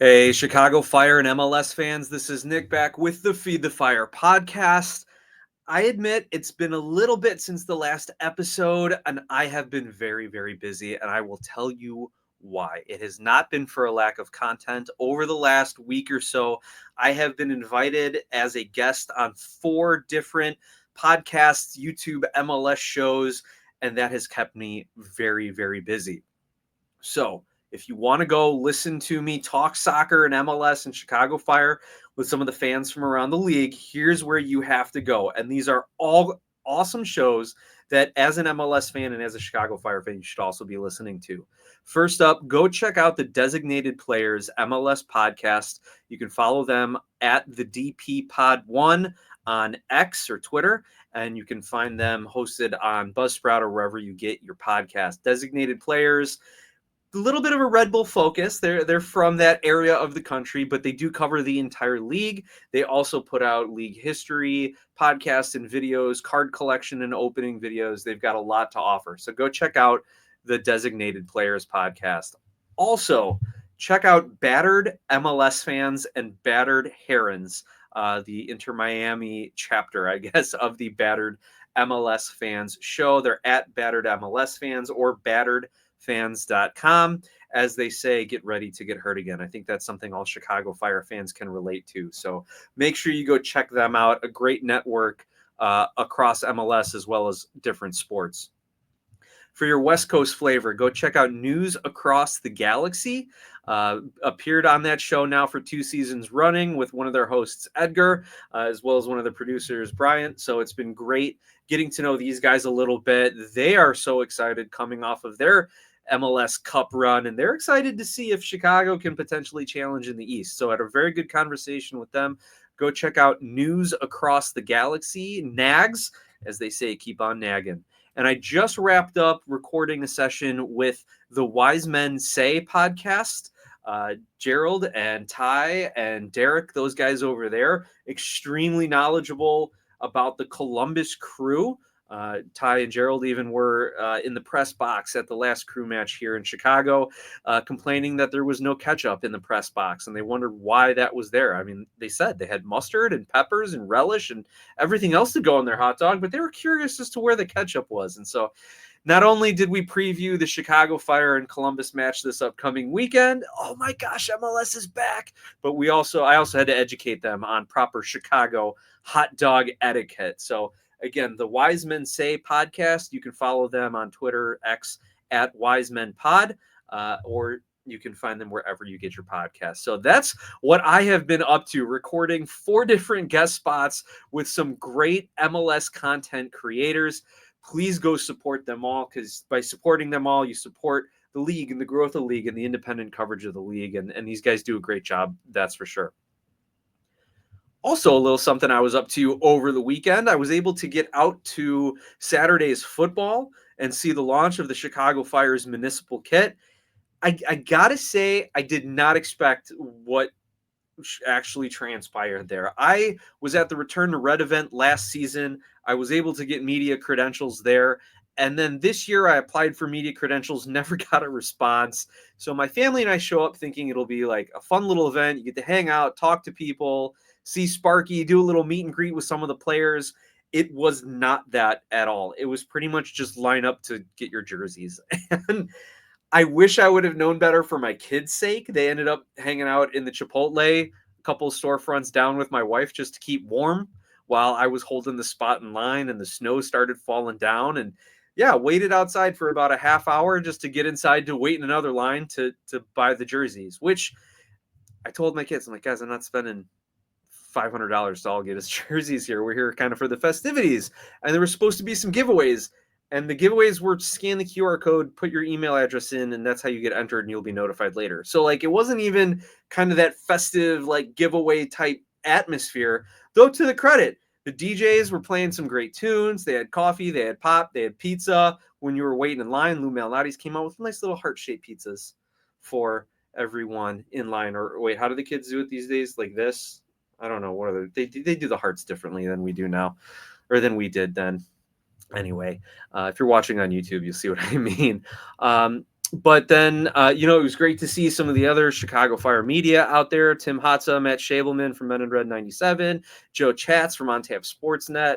Hey, Chicago Fire and MLS fans, this is Nick back with the Feed the Fire podcast. I admit it's been a little bit since the last episode, and I have been very, very busy, and I will tell you why. It has not been for a lack of content. Over the last week or so, I have been invited as a guest on 4 different podcasts, YouTube, MLS shows, and that has kept me very, very busy. So, if you want to go listen to me talk soccer and MLS and Chicago Fire with some of the fans from around the league, here's where you have to go. And these are all awesome shows that, as an MLS fan and as a Chicago Fire fan, you should also be listening to. First up, go check out the Designated Players MLS podcast. You can follow them at the DP Pod 1 on X or Twitter, and you can find them hosted on Buzzsprout or wherever you get your podcast. Designated Players, a little bit of a Red Bull focus. They're from that area of the country, but they do cover the entire league. They also put out league history, podcasts and videos, card collection and opening videos. They've got a lot to offer. So go check out the Designated Players podcast. Also, check out Battered MLS Fans and Battered Herons, the Inter Miami chapter, I guess, of the Battered MLS Fans show. They're at Battered MLS Fans or batteredfans.com. As they say, get ready to get hurt again. I think that's something all Chicago Fire fans can relate to. So make sure you go check them out. A great network across MLS as well as different sports. For your West Coast flavor, go check out News Across the Galaxy. Appeared on that show now for 2 seasons running with one of their hosts, Edgar, as well as one of the producers, Bryant. So it's been great getting to know these guys a little bit. They are so excited coming off of their MLS Cup run, and they're excited to see if Chicago can potentially challenge in the East. So I had a very good conversation with them. Go check out News Across the Galaxy. Nags, as they say, keep on nagging. And I just wrapped up recording a session with the Wisemen Say Podcast. Gerald and Ty and Derek, those guys over there, extremely knowledgeable about the Columbus Crew. Ty and Gerald even were in the press box at the last Crew match here in Chicago, complaining that there was no ketchup in the press box, and they wondered why that was there. I mean, they said they had mustard and peppers and relish and everything else to go in their hot dog, but they were curious as to where the ketchup was. And so not only did we preview the Chicago Fire and Columbus match this upcoming weekend, oh my gosh, MLS is back, but I also had to educate them on proper Chicago hot dog etiquette. So again, the Wisemen Say Podcast, you can follow them on Twitter, X, at WisemenPod, or you can find them wherever you get your podcast. So that's what I have been up to, recording 4 different guest spots with some great MLS content creators. Please go support them all, because by supporting them all, you support the league and the growth of the league and the independent coverage of the league. And these guys do a great job, that's for sure. Also, a little something I was up to over the weekend. I was able to get out to Saturday's football and see the launch of the Chicago Fire's municipal kit. I gotta say, I did not expect what actually transpired there. I was at the Return to Red event last season. I was able to get media credentials there. And then this year I applied for media credentials, never got a response. So my family and I show up thinking it'll be like a fun little event. You get to hang out, talk to people, see Sparky, do a little meet and greet with some of the players. It was not that at all. It was pretty much just line up to get your jerseys. And I wish I would have known better for my kids' sake. They ended up hanging out in the Chipotle, a couple of storefronts down with my wife just to keep warm while I was holding the spot in line, and the snow started falling down. And yeah, waited outside for about a half hour just to get inside to wait in another line to buy the jerseys, which I told my kids, I'm like, guys, I'm not spending $500 to all get us jerseys here. We're here kind of for the festivities. And there were supposed to be some giveaways. And the giveaways were scan the QR code, put your email address in, and that's how you get entered, and you'll be notified later. So, like, it wasn't even kind of that festive, like, giveaway type atmosphere. Though, to the credit, the DJs were playing some great tunes. They had coffee, they had pop, they had pizza. When you were waiting in line, Lou Malnati's came out with nice little heart-shaped pizzas for everyone in line. Or wait, how do the kids do it these days? Like this? I don't know. What are they do the hearts differently than we do now, or than we did then. Anyway, if you're watching on YouTube, you'll see what I mean. But then, it was great to see some of the other Chicago Fire media out there. Tim Hotza, Matt Schabelman from Men in Red 97, Joe Chats from On Tap Sportsnet,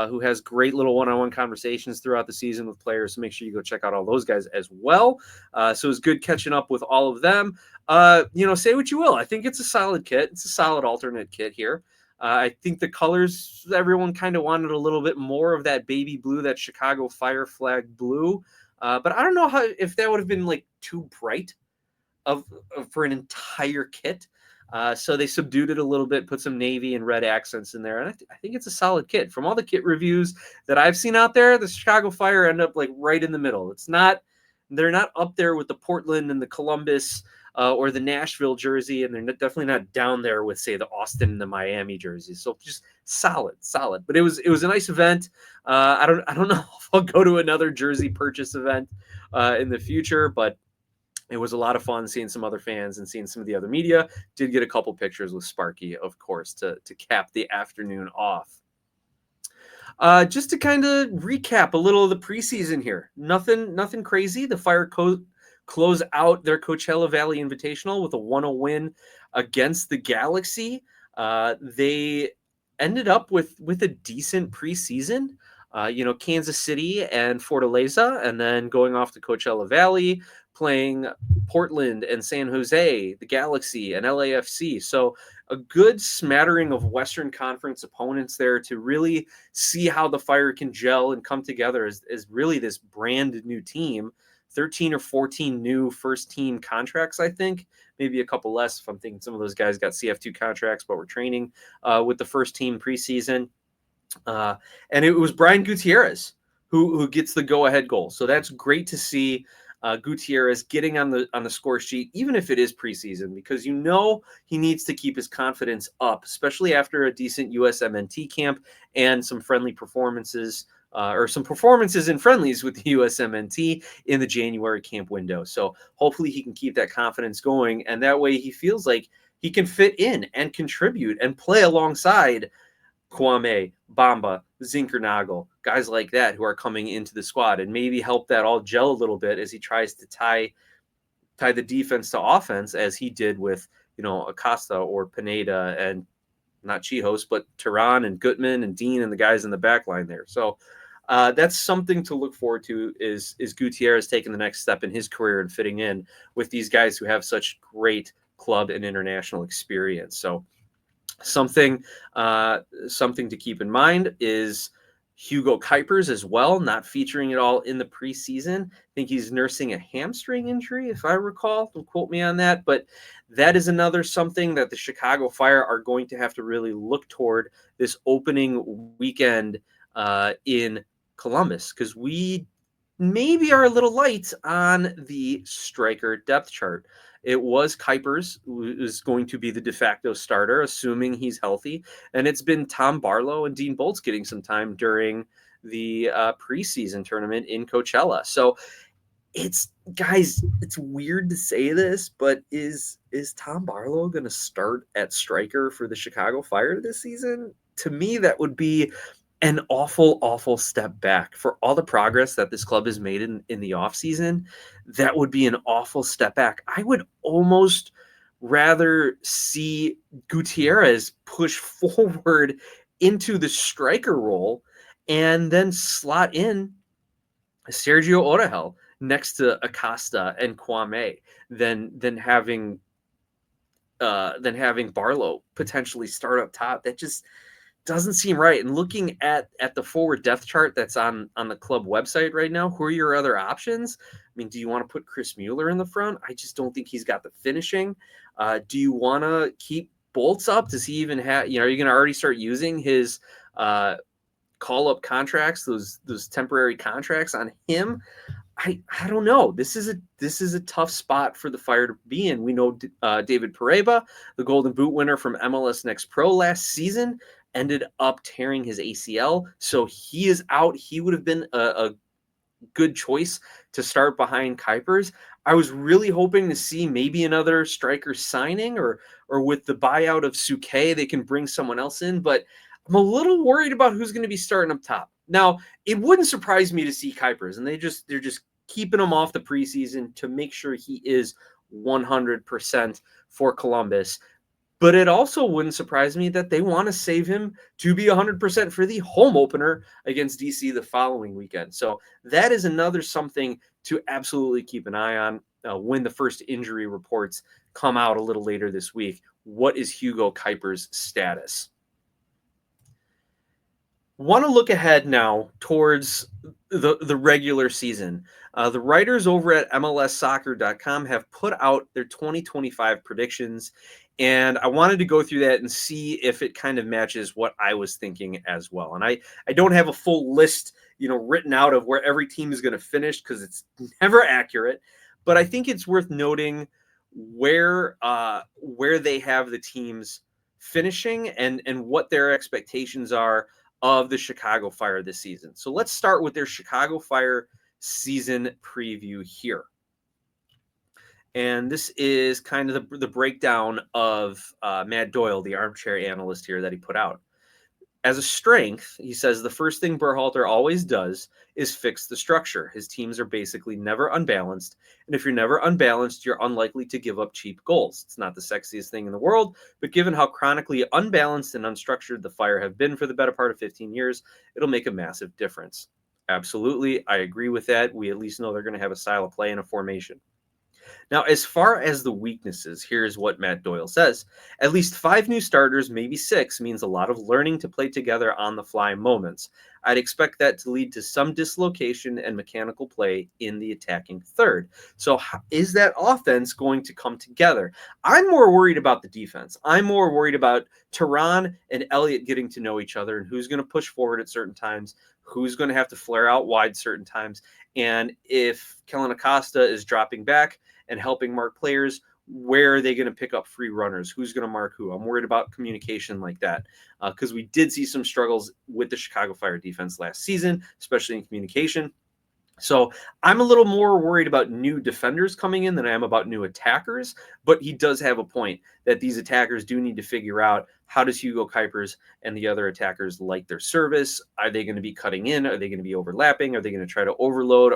who has great little one-on-one conversations throughout the season with players. So make sure you go check out all those guys as well. So it was good catching up with all of them. Say what you will. I think it's a solid kit. It's a solid alternate kit here. I think the colors, everyone kind of wanted a little bit more of that baby blue, that Chicago Fire flag blue. But I don't know if that would have been like too bright for an entire kit. So they subdued it a little bit, put some navy and red accents in there. And I think it's a solid kit. From all the kit reviews that I've seen out there, the Chicago Fire end up like right in the middle. They're not up there with the Portland and the Columbus or the Nashville jersey, and they're definitely not down there with, say, the Austin and the Miami jerseys. So just solid. But it was a nice event. I don't know if I'll go to another jersey purchase event in the future, but it was a lot of fun seeing some other fans and seeing some of the other media. Did get a couple pictures with Sparky, of course, to cap the afternoon off. Just to kind of recap a little of the preseason here. Nothing crazy. The Fire close out their Coachella Valley Invitational with a 1-0 win against the Galaxy. They ended up with a decent preseason. Kansas City and Fortaleza, and then going off to Coachella Valley, playing Portland and San Jose, the Galaxy and LAFC. So a good smattering of Western Conference opponents there to really see how the Fire can gel and come together as really this brand new team. 13 or 14 new first team contracts, I think. Maybe a couple less if I'm thinking some of those guys got CF2 contracts, but were training with the first team preseason. And it was Brian Gutierrez who gets the go-ahead goal. So that's great to see Gutierrez getting on the score sheet, even if it is preseason, because he needs to keep his confidence up, especially after a decent USMNT camp and some friendly performances or some performances in friendlies with the USMNT in the January camp window. So hopefully he can keep that confidence going, and that way he feels like he can fit in and contribute and play alongside Kwame, Bamba, Zinkernagel, guys like that who are coming into the squad, and maybe help that all gel a little bit as he tries to tie the defense to offense, as he did with Acosta or Pineda, and not Chihos, but Tehran and Gutman and Dean and the guys in the back line there. So that's something to look forward to, is Gutierrez taking the next step in his career and fitting in with these guys who have such great club and international experience. So something to keep in mind is Hugo Kuipers as well, not featuring at all in the preseason. I think he's nursing a hamstring injury, if I recall. Don't quote me on that, but that is another something that the Chicago Fire are going to have to really look toward this opening weekend in Columbus, because we maybe are a little light on the striker depth chart. It was Kuipers who is going to be the de facto starter, assuming he's healthy. And it's been Tom Barlow and Dean Bolts getting some time during the preseason tournament in Coachella. So it's weird to say this, but is Tom Barlow going to start at striker for the Chicago Fire this season? To me, that would be an awful step back for all the progress that this club has made in the offseason. That would be an awful step back. I would almost rather see Gutierrez push forward into the striker role and then slot in Sergio Orahel next to Acosta and Kwame than having Barlow potentially start up top. That just doesn't seem right. And looking at the forward depth chart that's on the club website right now, who are your other options? I mean, do you want to put Chris Mueller in the front? I just don't think he's got the finishing. Do you want to keep Bolts up? Does he even have, are you going to already start using his call-up contracts, those temporary contracts on him? I don't know. This is a tough spot for the Fire to be in. We know David Pareba, the Golden Boot winner from MLS Next Pro last season, ended up tearing his ACL. So he is out. He would have been a good choice to start behind Kuipers. I was really hoping to see maybe another striker signing, or with the buyout of Suke, they can bring someone else in. But I'm a little worried about who's going to be starting up top. Now, it wouldn't surprise me to see Kuipers, and they're just keeping him off the preseason to make sure he is 100% for Columbus. But it also wouldn't surprise me that they want to save him to be 100% for the home opener against DC the following weekend. So that is another something to absolutely keep an eye on when the first injury reports come out a little later this week. What is Hugo Kuiper's status? Want to look ahead now towards the regular season. The writers over at MLSsoccer.com have put out their 2025 predictions, and I wanted to go through that and see if it kind of matches what I was thinking as well. And I don't have a full list, written out of where every team is going to finish because it's never accurate. But I think it's worth noting where they have the teams finishing and what their expectations are of the Chicago Fire this season. So let's start with their Chicago Fire season preview here. And this is kind of the breakdown of Matt Doyle, the armchair analyst here, that he put out. As a strength, he says the first thing Berhalter always does is fix the structure. His teams are basically never unbalanced. And if you're never unbalanced, you're unlikely to give up cheap goals. It's not the sexiest thing in the world, but given how chronically unbalanced and unstructured the Fire have been for the better part of 15 years, it'll make a massive difference. Absolutely, I agree with that. We at least know they're going to have a style of play and a formation. Now, as far as the weaknesses, here's what Matt Doyle says. At least 5 new starters, maybe 6, means a lot of learning to play together on the fly moments. I'd expect that to lead to some dislocation and mechanical play in the attacking third. So is that offense going to come together? I'm more worried about the defense. I'm more worried about Tehran and Elliott getting to know each other and who's going to push forward at certain times, who's going to have to flare out wide certain times. And if Kellen Acosta is dropping back and helping mark players, where are they going to pick up free runners? Who's going to mark who? I'm worried about communication like that because we did see some struggles with the Chicago Fire defense last season, especially in communication. So I'm a little more worried about new defenders coming in than I am about new attackers, but he does have a point that these attackers do need to figure out how does Hugo Kuipers and the other attackers like their service? Are they going to be cutting in? Are they going to be overlapping? Are they going to try to overload?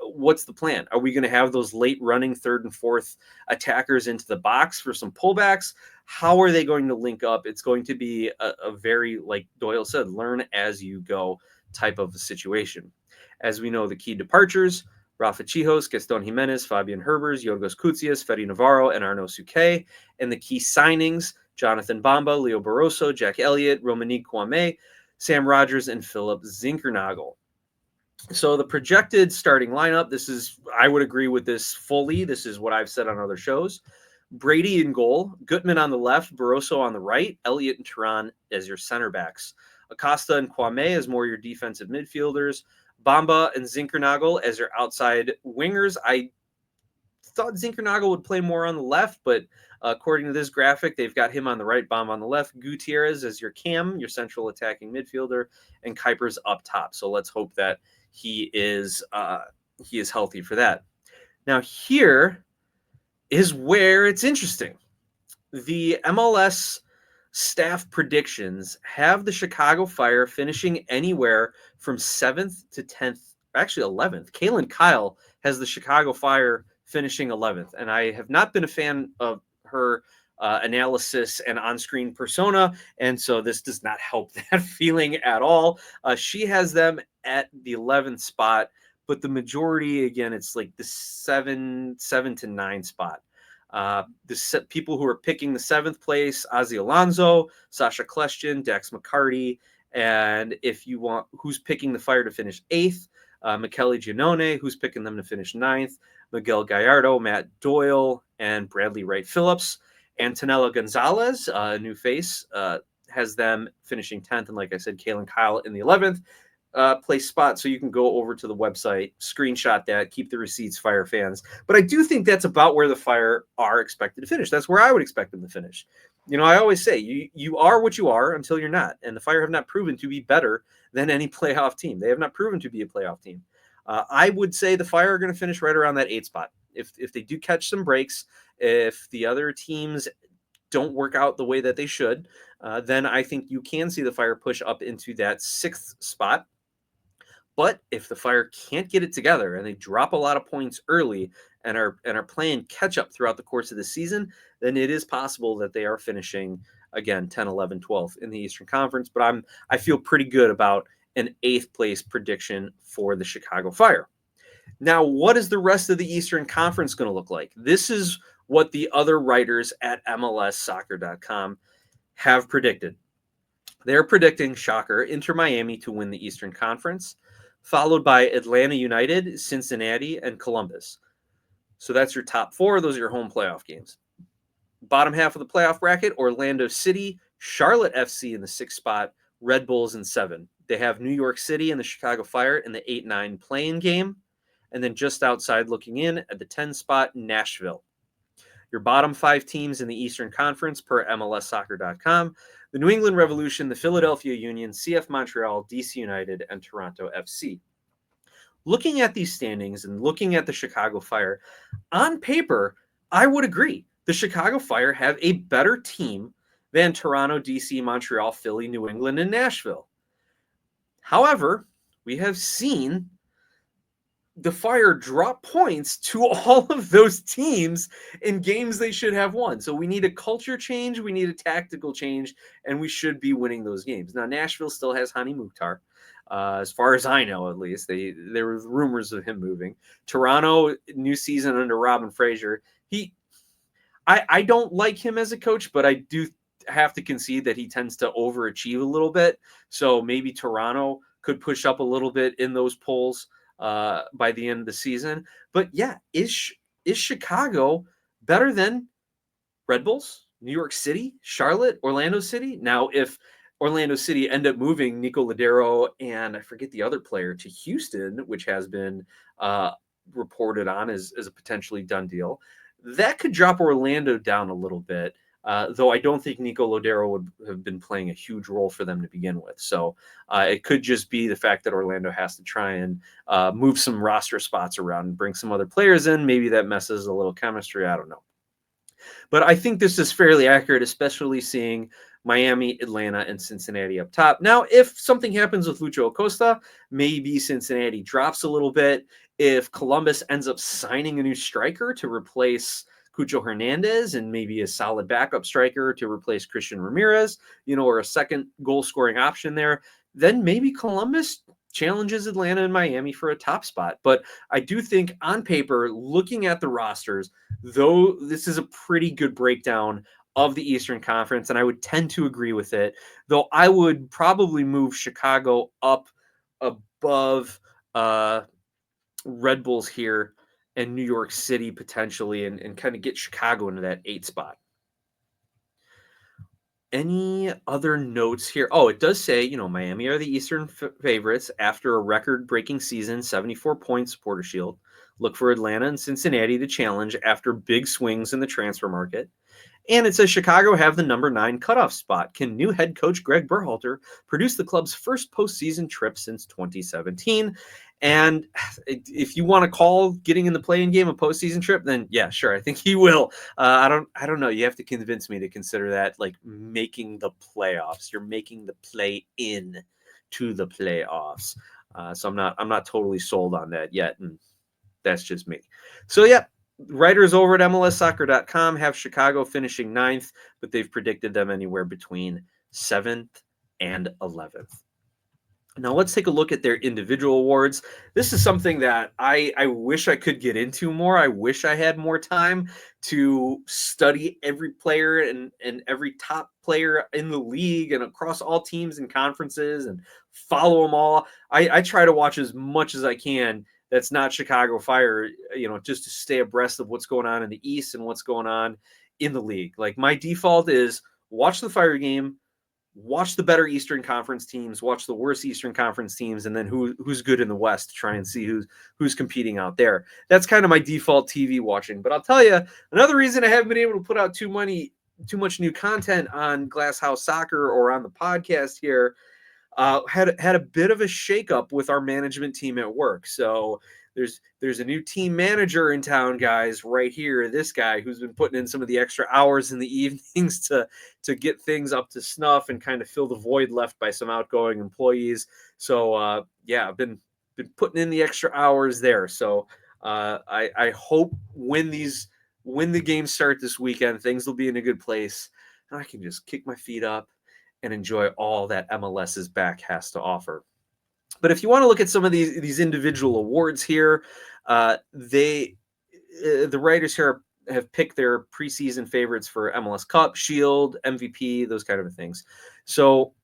What's the plan? Are we going to have those late running third and fourth attackers into the box for some pullbacks? How are they going to link up? It's going to be a very, like Doyle said, learn as you go type of a situation. As we know, the key departures, Rafa Chijos, Gaston Jimenez, Fabian Herbers, Yorgos Koutsias, Fede Navarro, and Arnaud Souquet. And the key signings, Jonathan Bamba, Leo Barroso, Jack Elliott, Romanique Kwame, Sam Rogers, and Philip Zinkernagel. So the projected starting lineup, I would agree with this fully. This is what I've said on other shows. Brady in goal, Gutman on the left, Barroso on the right, Elliott and Tehran as your center backs. Acosta and Kwame as more your defensive midfielders. Bamba and Zinkernagel as your outside wingers. I thought Zinkernagel would play more on the left, but according to this graphic, they've got him on the right, Bamba on the left, Gutierrez as your cam, your central attacking midfielder, and Kuipers up top. So let's hope that he is healthy for that. Now here is where it's interesting. The MLS staff predictions have the Chicago Fire finishing anywhere from 7th to 10th, actually 11th. Kaylin Kyle has the Chicago Fire finishing 11th, and I have not been a fan of her analysis and on-screen persona, and so this does not help that feeling at all. She has them at the 11th spot, but the majority, again, it's like the 7 to 9 spot. The people who are picking the 7th place, Ozzy Alonso, Sasha Kleshtin, Dax McCarty, and if you want, who's picking the Fire to finish 8th, Michele Giannone, who's picking them to finish 9th, Miguel Gallardo, Matt Doyle, and Bradley Wright Phillips. Antonella Gonzalez, a new face, has them finishing 10th, and like I said, Kaylin Kyle in the 11th place spot. So you can go over to the website, screenshot that, keep the receipts, Fire fans. But I do think that's about where the Fire are expected to finish. That's where I would expect them to finish. I always say you are what you are until you're not, and the Fire have not proven to be better than any playoff team. They have not proven to be a playoff team. I would say the Fire are going to finish right around that 8th spot. If they do catch some breaks, if the other teams don't work out the way that they should, then I think you can see the Fire push up into that 6th spot. But if the Fire can't get it together and they drop a lot of points early and are playing catch up throughout the course of the season, then it is possible that they are finishing again 10, 11, 12 in the Eastern Conference. But I feel pretty good about an 8th place prediction for the Chicago Fire. Now, what is the rest of the Eastern Conference going to look like? This is what the other writers at MLSsoccer.com have predicted. They're predicting, shocker, Inter Miami to win the Eastern Conference, followed by Atlanta United, Cincinnati, and Columbus. So that's your top 4. Those are your home playoff games. Bottom half of the playoff bracket, Orlando City, Charlotte FC in the 6th spot, Red Bulls in 7. They have New York City and the Chicago Fire in the 8-9 play-in game. And then just outside looking in at the 10 spot, Nashville. Your bottom 5 teams in the Eastern Conference per MLSsoccer.com, the New England Revolution, the Philadelphia Union, CF Montreal, DC United, and Toronto FC. Looking at these standings and looking at the Chicago Fire, on paper, I would agree. The Chicago Fire have a better team than Toronto, DC, Montreal, Philly, New England, and Nashville. However, we have seen the Fire drop points to all of those teams in games they should have won. So we need a culture change, we need a tactical change, and we should be winning those games. Now, Nashville still has Hani Mukhtar, as far as I know, at least. There were rumors of him moving. Toronto, new season under Robin Fraser. I don't like him as a coach, but I do have to concede that he tends to overachieve a little bit. So maybe Toronto could push up a little bit in those polls by the end of the season. But yeah, is Chicago better than Red Bulls, New York City, Charlotte, Orlando City? Now, if Orlando City end up moving Nico Ladero and I forget the other player to Houston, which has been reported on as a potentially done deal, that could drop Orlando down a little bit. Though I don't think Nico Lodero would have been playing a huge role for them to begin with. So it could just be the fact that Orlando has to try and move some roster spots around and bring some other players in. Maybe that messes a little chemistry. I don't know. But I think this is fairly accurate, especially seeing Miami, Atlanta, and Cincinnati up top. Now, if something happens with Lucho Acosta, maybe Cincinnati drops a little bit. If Columbus ends up signing a new striker to replace Cucho Hernandez and maybe a solid backup striker to replace Christian Ramirez, or a second goal-scoring option there, then maybe Columbus challenges Atlanta and Miami for a top spot. But I do think on paper, looking at the rosters, though this is a pretty good breakdown of the Eastern Conference, and I would tend to agree with it, though I would probably move Chicago up above Red Bulls here and New York City potentially, and kind of get Chicago into that 8 spot. Any other notes here? Oh, it does say, Miami are the Eastern favorites after a record-breaking season, 74 points, Supporter Shield. Look for Atlanta and Cincinnati to challenge after big swings in the transfer market. And it says Chicago have the number 9 cutoff spot. Can new head coach Greg Berhalter produce the club's first postseason trip since 2017? And if you want to call getting in the play-in game a postseason trip, then yeah, sure, I think he will. I don't know. You have to convince me to consider that like making the playoffs. You're making the play-in to the playoffs. So I'm not totally sold on that yet, and that's just me. So yeah. Writers over at MLSsoccer.com have Chicago finishing 9th, but they've predicted them anywhere between 7th and 11th. Now let's take a look at their individual awards. This is something that I wish I could get into more. I wish I had more time to study every player and every top player in the league and across all teams and conferences and follow them all. I try to watch as much as I can that's not Chicago Fire, just to stay abreast of what's going on in the East and what's going on in the league. Like my default is watch the Fire game, watch the better Eastern Conference teams, watch the worst Eastern Conference teams, and then who's good in the West to try and see who's competing out there. That's kind of my default TV watching. But I'll tell you, another reason I haven't been able to put out too much new content on Glass House Soccer or on the podcast here, had a bit of a shakeup with our management team at work. So there's a new team manager in town, guys, right here. This guy who's been putting in some of the extra hours in the evenings to get things up to snuff and kind of fill the void left by some outgoing employees. So yeah, I've been been putting in the extra hours there. So I hope when the games start this weekend, things will be in a good place, and I can just kick my feet up and enjoy all that MLS's back has to offer. But if you want to look at some of these individual awards here, the writers here have picked their preseason favorites for MLS Cup, Shield, MVP, those kind of things. So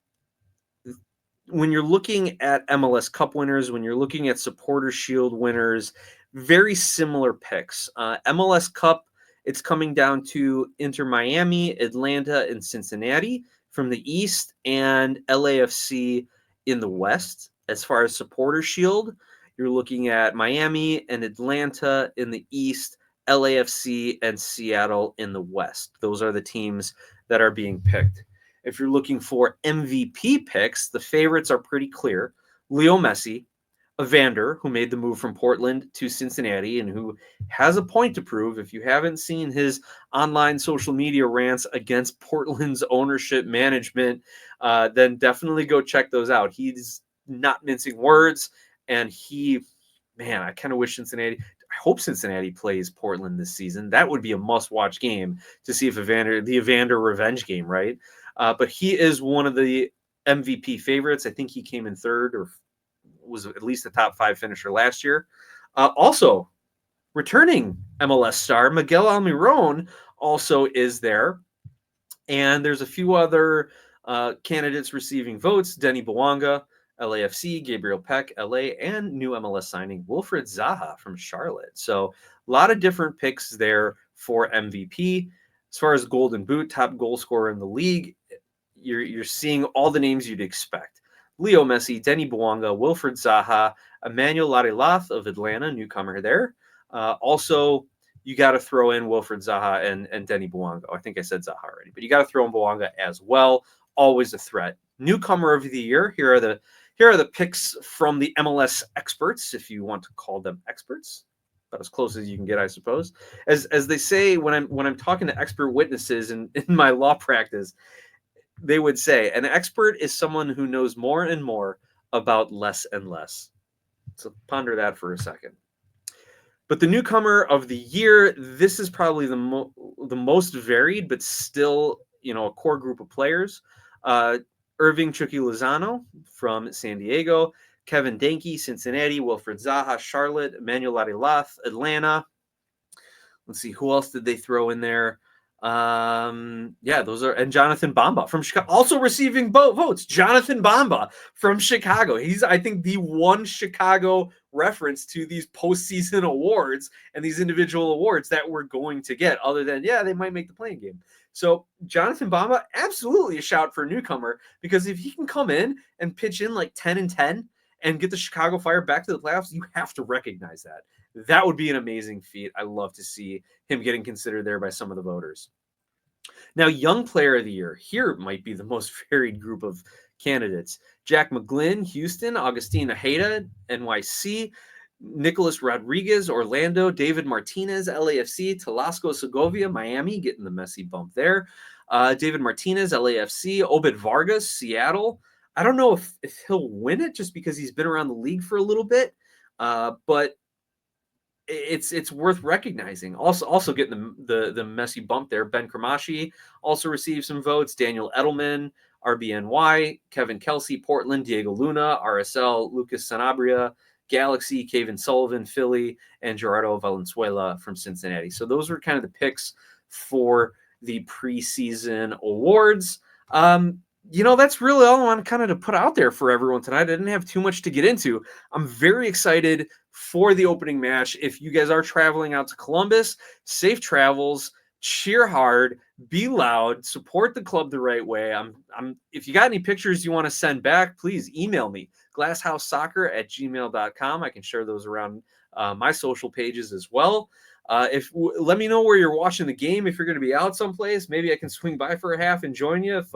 when you're looking at MLS Cup winners, when you're looking at Supporter Shield winners, very similar picks. MLS Cup, it's coming down to Inter Miami, Atlanta, and Cincinnati from the East, and LAFC in the West. As far as Supporter Shield, you're looking at Miami and Atlanta in the East, LAFC and Seattle in the West. Those are the teams that are being picked. If you're looking for MVP picks, the favorites are pretty clear. Leo Messi, Evander, who made the move from Portland to Cincinnati and who has a point to prove. If you haven't seen his online social media rants against Portland's ownership management, then definitely go check those out. He's not mincing words, and I kind of wish I hope Cincinnati plays Portland this season. That would be a must-watch game to see if the Evander revenge game, right? But he is one of the MVP favorites. I think he came in third or was at least a top 5 finisher last year. Also, returning MLS star Miguel Almiron also is there. And there's a few other candidates receiving votes. Denny Bouanga, LAFC, Gabriel Peck, LA, and new MLS signing Wilfred Zaha from Charlotte. So a lot of different picks there for MVP. As far as Golden Boot, top goal scorer in the league, you're seeing all the names you'd expect. Leo Messi, Denny Bouanga, Wilfred Zaha, Emmanuel Larilath of Atlanta, newcomer there. Also, you got to throw in Wilfred Zaha and Denny Bouanga. I think I said Zaha already, but you got to throw in Bouanga as well. Always a threat. Newcomer of the year. Here are the picks from the MLS experts, if you want to call them experts. About as close as you can get, I suppose. As they say when I'm talking to expert witnesses in my law practice, they would say an expert is someone who knows more and more about less and less. So ponder that for a second. But the newcomer of the year, this is probably the most varied, but still, a core group of players. Irving Chucky Lozano from San Diego, Kevin Danke, Cincinnati, Wilfred Zaha, Charlotte, Emmanuel Larilath, Atlanta. Let's see, who else did they throw in there? Those are, and Jonathan Bamba from Chicago, also receiving votes. Jonathan Bamba from Chicago. He's, I think, the one Chicago reference to these postseason awards and these individual awards that we're going to get, other than, they might make the playing game. So Jonathan Bamba, absolutely a shout for a newcomer, because if he can come in and pitch in like 10-10 and get the Chicago Fire back to the playoffs, you have to recognize that. That would be an amazing feat. I love to see him getting considered there by some of the voters. Now, Young Player of the Year. Here might be the most varied group of candidates. Jack McGlynn, Houston. Agustin Ojeda, NYC. Nicholas Rodriguez, Orlando. David Martinez, LAFC. Talasco Segovia, Miami, getting the Messi bump there. David Martinez, LAFC. Obed Vargas, Seattle. I don't know if he'll win it just because he's been around the league for a little bit, but it's worth recognizing. Also getting the Messi bump there. Ben Kramashi also received some votes. Daniel Edelman, RBNY, Kevin Kelsey, Portland, Diego Luna, RSL, Lucas Sanabria, Galaxy, Kevin Sullivan, Philly, and Gerardo Valenzuela from Cincinnati. So those were kind of the picks for the preseason awards. That's really all I want kind of to put out there for everyone tonight. I didn't have too much to get into. I'm very excited for the opening match. If you guys are traveling out to Columbus, safe travels, cheer hard, be loud, support the club the right way. If you got any pictures you want to send back, please email me, glasshousesoccer@gmail.com. I can share those around my social pages as well. Let me know where you're watching the game. If you're going to be out someplace, maybe I can swing by for a half and join you if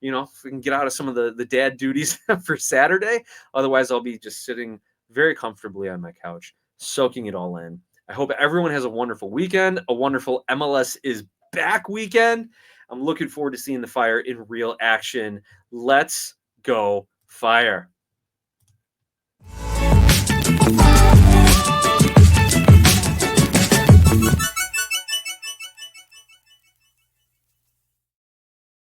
we can get out of some of the dad duties for Saturday. Otherwise, I'll be just sitting very comfortably on my couch, soaking it all in. I hope everyone has a wonderful weekend, a wonderful MLS is back weekend. I'm looking forward to seeing the Fire in real action. Let's go Fire.